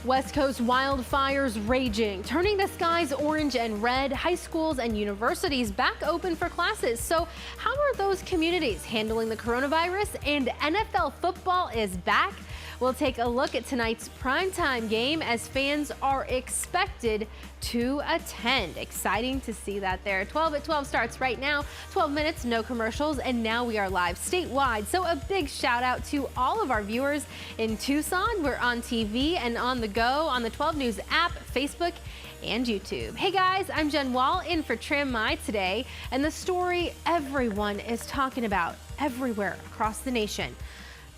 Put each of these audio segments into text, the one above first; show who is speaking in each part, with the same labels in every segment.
Speaker 1: West Coast wildfires raging, turning the skies orange and red, high schools and universities back open for classes. So how are those communities handling the coronavirus? And NFL football is back. We'll take a look at tonight's primetime game as fans are expected to attend. Exciting to see that there. 12 at 12 starts right now. 12 minutes, no commercials, and now we are live statewide. So a big shout out to all of our viewers in Tucson. We're on TV and on the go on the 12 News app, Facebook, and YouTube. Hey guys, I'm Jen Wall in for Tram My today, and the story everyone is talking about everywhere across the nation.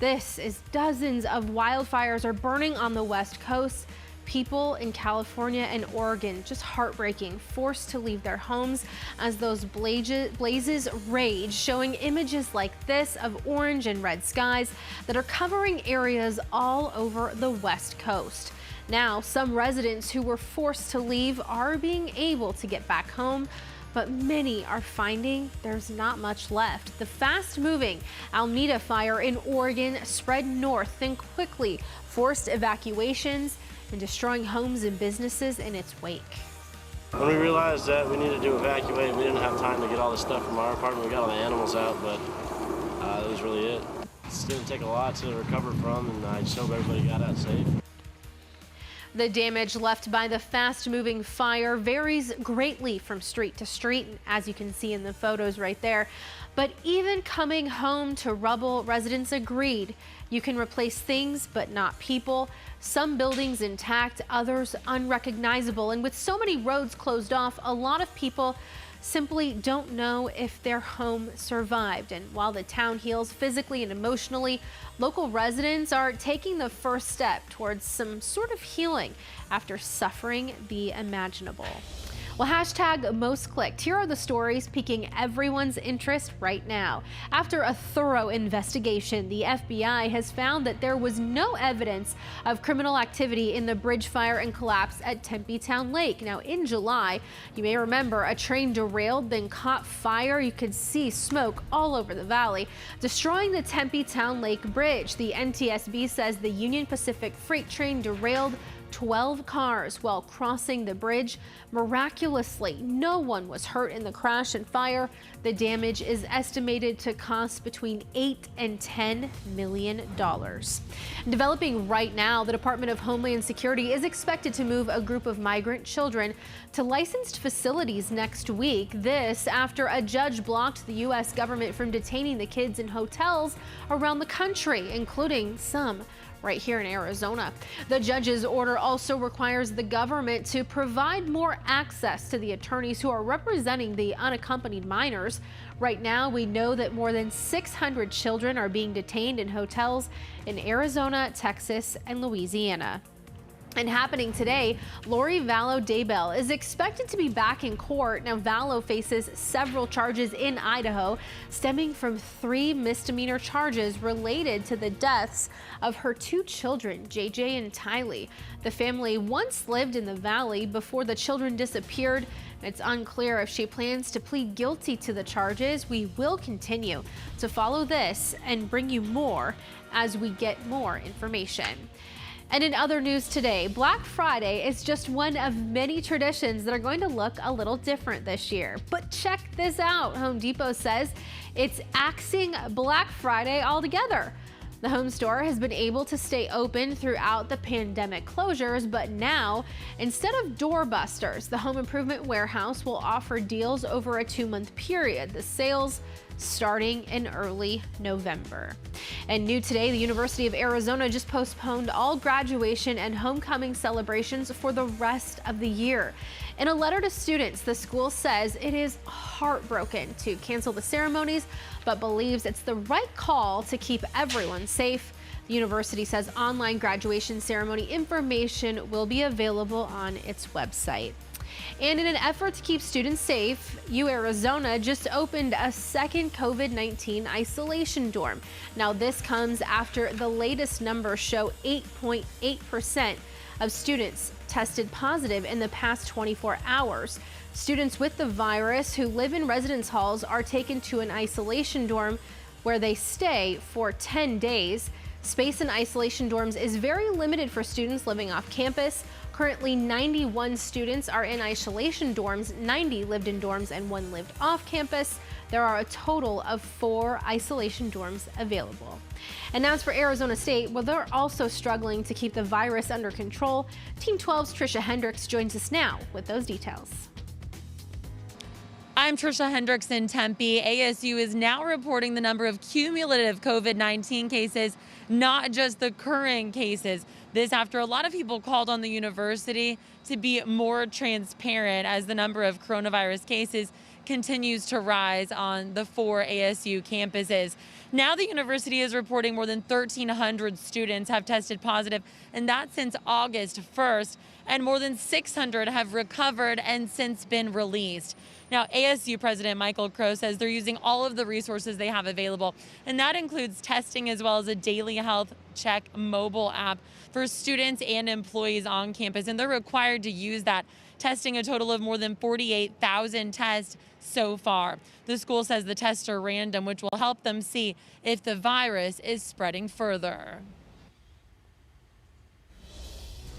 Speaker 1: This is dozens of wildfires are burning on the West Coast. People in California and Oregon, just heartbreaking, forced to leave their homes as those blazes rage, showing images like this of orange and red skies that are covering areas all over the West Coast. Now, some residents who were forced to leave are being able to get back home, but many are finding there's not much left. The fast-moving Alameda fire in Oregon spread north and quickly forced evacuations and destroying homes and businesses in its wake.
Speaker 2: When we realized that we needed to evacuate, we didn't have time to get all the stuff from our apartment. We got all the animals out, but that was really it. It didn't take a lot to recover from, and I just hope everybody got out safe.
Speaker 1: The damage left by the fast-moving fire varies greatly from street to street, as you can see in the photos right there. But even coming home to rubble, residents agreed you can replace things but not people. Some buildings intact, others unrecognizable. And with so many roads closed off, a lot of people simply don't know if their home survived. And while the town heals physically and emotionally, local residents are taking the first step towards some sort of healing after suffering the imaginable. Well, hashtag most clicked. Here are the stories piquing everyone's interest right now. After a thorough investigation, the FBI has found that there was no evidence of criminal activity in the bridge fire and collapse at Tempe Town Lake. Now, in July, you may remember a train derailed, then caught fire. You could see smoke all over the valley, destroying the Tempe Town Lake Bridge. The NTSB says the Union Pacific freight train derailed 12 cars while crossing the bridge. Miraculously, no one was hurt in the crash and fire. The damage is estimated to cost between $8 and $10 million. Developing right now, the Department of Homeland Security is expected to move a group of migrant children to licensed facilities next week. This after a judge blocked the U.S. government from detaining the kids in hotels around the country, including some right here in Arizona. The judge's order also requires the government to provide more access to the attorneys who are representing the unaccompanied minors. Right now, we know that more than 600 children are being detained in hotels in Arizona, Texas, and Louisiana. And happening today, Lori Vallow Daybell is expected to be back in court. Now, Vallow faces several charges in Idaho, stemming from 3 misdemeanor charges related to the deaths of her 2 children, JJ and Tylee. The family once lived in the valley before the children disappeared. It's unclear if she plans to plead guilty to the charges. We will continue to follow this and bring you more as we get more information. And in other news today, Black Friday is just one of many traditions that are going to look a little different this year. But check this out. Home Depot says it's axing Black Friday altogether. The home store has been able to stay open throughout the pandemic closures, but now, instead of doorbusters, the home improvement warehouse will offer deals over a 2-month period. The sales starting in early November. And new today, the University of Arizona just postponed all graduation and homecoming celebrations for the rest of the year. In a letter to students, the school says it is heartbroken to cancel the ceremonies, but believes it's the right call to keep everyone safe. The university says online graduation ceremony information will be available on its website. And in an effort to keep students safe, Arizona just opened a second COVID-19 isolation dorm. Now, this comes after the latest numbers show 8.8% of students tested positive in the past 24 hours. Students with the virus who live in residence halls are taken to an isolation dorm where they stay for 10 days. Space in isolation dorms is very limited for students living off campus. Currently, 91 students are in isolation dorms, 90 lived in dorms, and 1 lived off campus. There are a total of 4 isolation dorms available. And as for Arizona State, well, they're also struggling to keep the virus under control. Team 12's Trisha Hendricks joins us now with those details.
Speaker 3: I'm Trisha Hendricks in Tempe. ASU is now reporting the number of cumulative COVID-19 cases, not just the current cases. This after a lot of people called on the university to be more transparent as the number of coronavirus cases continues to rise on the 4 ASU campuses. Now the university is reporting more than 1,300 students have tested positive, and that's since August 1st, and more than 600 have recovered and since been released. Now, ASU President Michael Crow says they're using all of the resources they have available, and that includes testing as well as a daily health check mobile app for students and employees on campus, and they're required to use that, testing a total of more than 48,000 tests so far. The school says the tests are random, which will help them see if the virus is spreading further.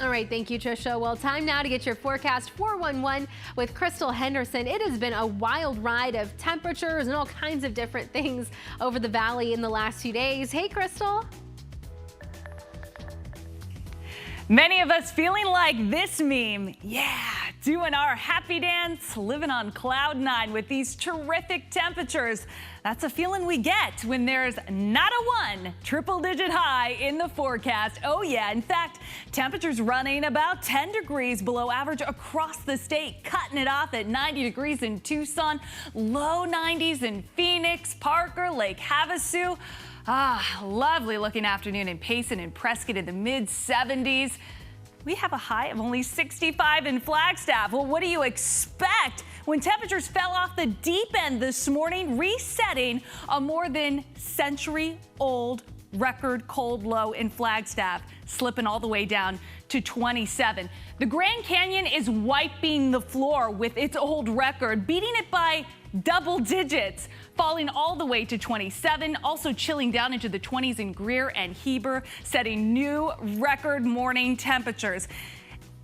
Speaker 1: All right, thank you, Trisha. Well, time now to get your forecast 411 with Crystal Henderson. It has been a wild ride of temperatures and all kinds of different things over the valley in the last few days. Hey, Crystal.
Speaker 4: Many of us feeling like this meme. Yeah, doing our happy dance, living on cloud 9 with these terrific temperatures. That's a feeling we get when there's not a 1 triple-digit high in the forecast. Oh yeah, in fact, temperatures running about 10 degrees below average across the state, cutting it off at 90 degrees in Tucson, low 90s in Phoenix, Parker, Lake Havasu. Lovely looking afternoon in Payson and Prescott in the mid 70s. We have a high of only 65 in Flagstaff. Well, what do you expect when temperatures fell off the deep end this morning, resetting a more than century-old record cold low in Flagstaff, slipping all the way down to 27. The Grand Canyon is wiping the floor with its old record, beating it by double digits, falling all the way to 27, also chilling down into the 20s in Greer and Heber, setting new record morning temperatures.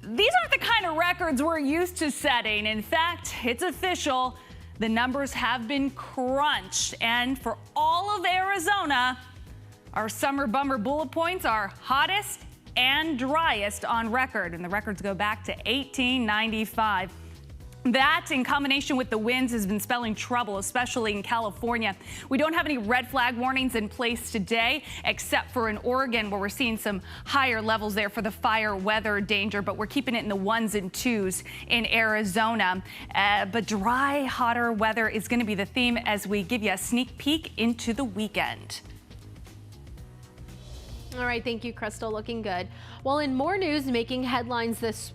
Speaker 4: These aren't the kind of records we're used to setting. In fact, it's official. The numbers have been crunched. And for all of Arizona, our summer bummer bullet points are hottest and driest on record. And the records go back to 1895. That, in combination with the winds, has been spelling trouble, especially in California. We don't have any red flag warnings in place today, except for in Oregon, where we're seeing some higher levels there for the fire weather danger, but we're keeping it in the 1s and 2s in Arizona. But dry, hotter weather is going to be the theme as we give you a sneak peek into the weekend.
Speaker 1: All right, thank you, Crystal. Looking good. Well, in more news making headlines this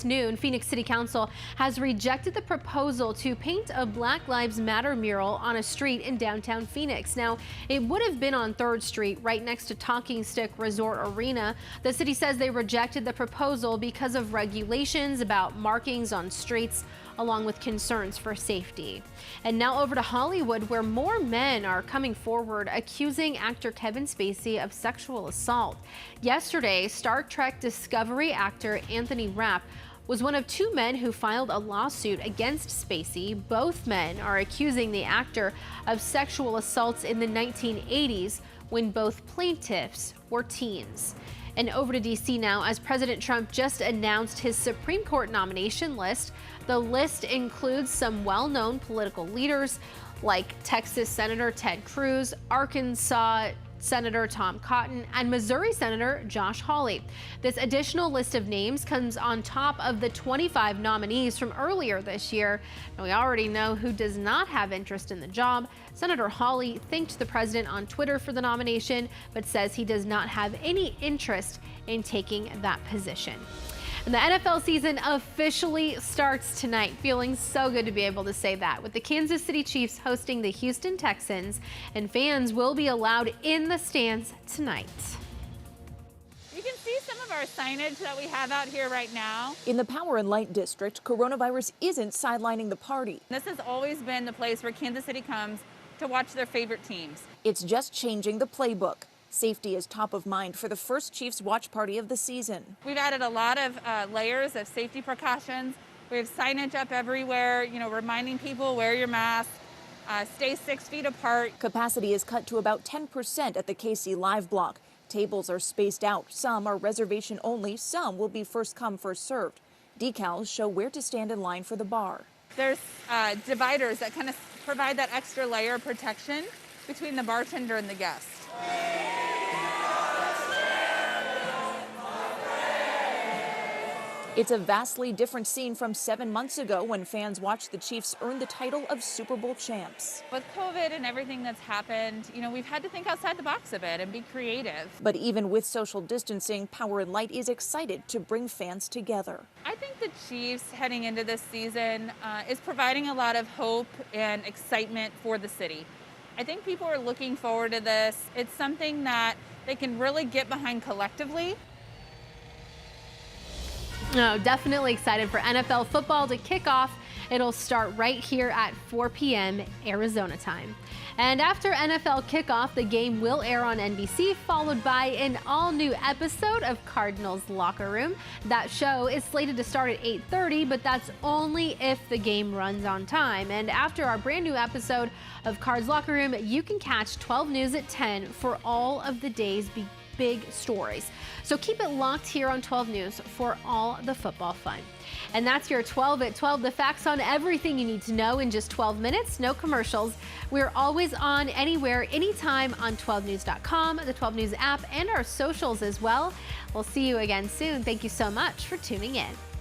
Speaker 1: noon, Phoenix City Council has rejected the proposal to paint a Black Lives Matter mural on a street in downtown Phoenix. Now, it would have been on 3rd Street, right next to Talking Stick Resort Arena. The city says they rejected the proposal because of regulations about markings on streets, along with concerns for safety. And now over to Hollywood, where more men are coming forward accusing actor Kevin Spacey of sexual assault. Yesterday, Star Trek Discovery actor Anthony Rapp was one of 2 men who filed a lawsuit against Spacey. Both men are accusing the actor of sexual assaults in the 1980s when both plaintiffs were teens. And over to D.C. now, as President Trump just announced his Supreme Court nomination list. The list includes some well-known political leaders like Texas Senator Ted Cruz, Arkansas Senator Tom Cotton, and Missouri Senator Josh Hawley. This additional list of names comes on top of the 25 nominees from earlier this year. Now, we already know who does not have interest in the job. Senator Hawley thanked the president on Twitter for the nomination, but says he does not have any interest in taking that position. And the NFL season officially starts tonight. Feeling so good to be able to say that, with the Kansas City Chiefs hosting the Houston Texans, and fans will be allowed in the stands tonight.
Speaker 5: You can see some of our signage that we have out here right now.
Speaker 6: In the Power and Light District, coronavirus isn't sidelining the party.
Speaker 5: This has always been the place where Kansas City comes to watch their favorite teams.
Speaker 6: It's just changing the playbook. Safety is top of mind for the first Chiefs watch party of the season.
Speaker 5: We've added a lot of layers of safety precautions. We have signage up everywhere, reminding people wear your mask, stay 6 feet apart.
Speaker 6: Capacity is cut to about 10% at the KC Live block. Tables are spaced out. Some are reservation only. Some will be first come, first served. Decals show where to stand in line for the bar.
Speaker 5: There's dividers that kind of provide that extra layer of protection between the bartender and the guest.
Speaker 6: It's a vastly different scene from 7 months ago when fans watched the Chiefs earn the title of Super Bowl champs.
Speaker 5: With COVID and everything that's happened, we've had to think outside the box a bit and be creative.
Speaker 6: But even with social distancing, Power and Light is excited to bring fans together.
Speaker 5: I think the Chiefs heading into this season is providing a lot of hope and excitement for the city. I think people are looking forward to this. It's something that they can really get behind collectively.
Speaker 1: No, definitely excited for NFL football to kick off. It'll start right here at 4 p.m. Arizona time. And after NFL kickoff, the game will air on NBC, followed by an all-new episode of Cardinals Locker Room. That show is slated to start at 8:30, but that's only if the game runs on time. And after our brand new episode of Cards Locker Room, you can catch 12 News at 10 for all of the day's big stories. So keep it locked here on 12 News for all the football fun. And that's your 12 at 12, the facts on everything you need to know in just 12 minutes, no commercials. We're always on anywhere, anytime on 12news.com, the 12 News app, and our socials as well. We'll see you again soon. Thank you so much for tuning in.